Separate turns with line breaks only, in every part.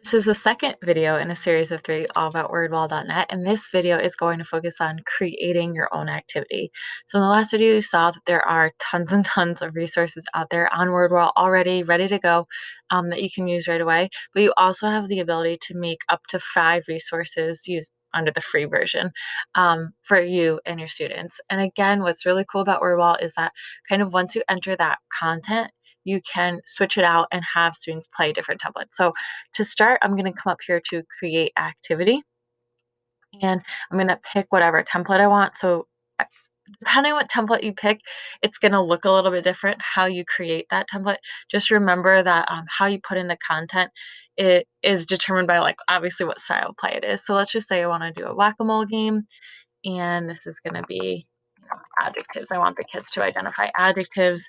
This is the second video in a series of three all about WordWall.net, and this video is going to focus on creating your own activity. So in the last video, you saw that there are tons and tons of resources out there on WordWall already ready to go that you can use right away, but you also have the ability to make up to 5 resources used under the free version for you and your students. And again, what's really cool about WordWall is that kind of once you enter that content, you can switch it out and have students play different templates. So to start, I'm going to come up here to create activity, and I'm going to pick whatever template I want. So depending on what template you pick, it's going to look a little bit different how you create that template. Just remember that how you put in the content, it is determined by like obviously what style of play it is. So let's just say I want to do a whack-a-mole game, and this is going to be adjectives. I want the kids to identify adjectives.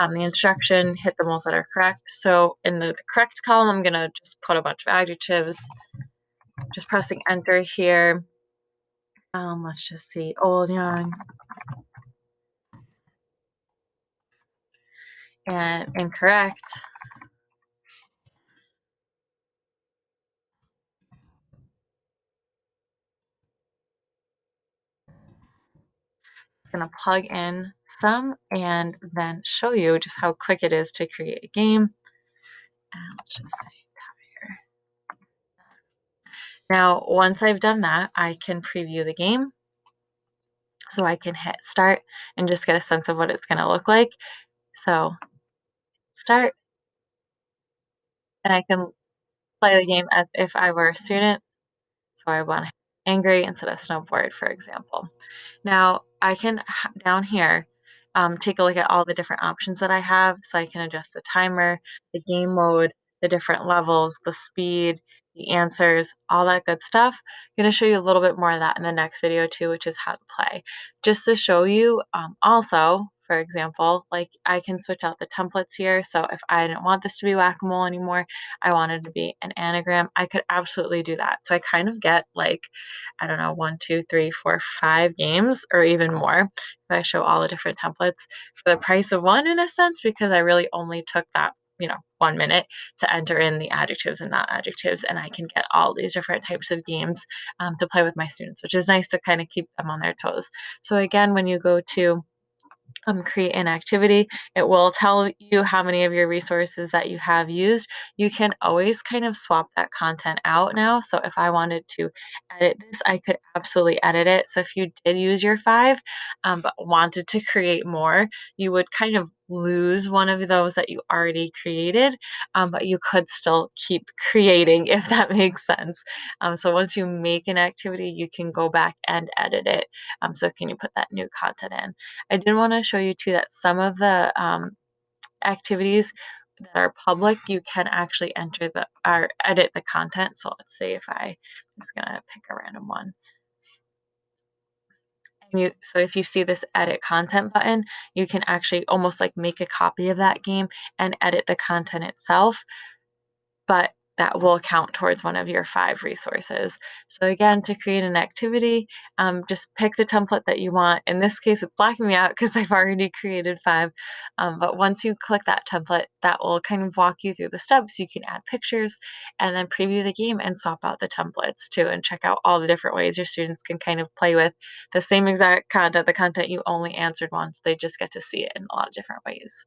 The instruction, hit the ones that are correct. So in the correct column, I'm going to just put a bunch of adjectives. Just pressing enter here. Let's just see, old, young, and incorrect. It's going to plug in some and then show you just how quick it is to create a game. And let's just say here. Now, once I've done that, I can preview the game. So I can hit start and just get a sense of what it's going to look like. So start, and I can play the game as if I were a student. So I want angry instead of snowboard, for example. Now I can down here take a look at all the different options that I have. So I can adjust the timer, the game mode, the different levels, the speed, the answers, all that good stuff. I'm going to show you a little bit more of that in the next video too, which is how to play. Just to show you also, for example, like I can switch out the templates here. So if I didn't want this to be whack-a-mole anymore, I wanted to be an anagram, I could absolutely do that. So I kind of get like, I don't know, 1, 2, 3, 4, 5 games or even more if I show all the different templates for the price of one in a sense, because I really only took that 1 minute to enter in the adjectives and not adjectives, and I can get all these different types of games to play with my students, which is nice to kind of keep them on their toes. So again, when you go to create an activity, it will tell you how many of your resources that you have used. You can always kind of swap that content out now. So if I wanted to edit this, I could absolutely edit it. So if you did use your 5, but wanted to create more, you would kind of lose one of those that you already created, but you could still keep creating if that makes sense. So once you make an activity, you can go back and edit it. So can you put that new content in? I did want to show you too that some of the activities that are public, you can actually enter the or edit the content. So let's say if I'm just gonna pick a random one. So if you see this edit content button, you can actually almost like make a copy of that game and edit the content itself, but that will count towards one of your 5 resources. So again, to create an activity, just pick the template that you want. In this case, it's blocking me out because I've already created 5. But once you click that template, that will kind of walk you through the steps. You can add pictures and then preview the game and swap out the templates too, and check out all the different ways your students can kind of play with the same exact content, the content you only answered once. They just get to see it in a lot of different ways.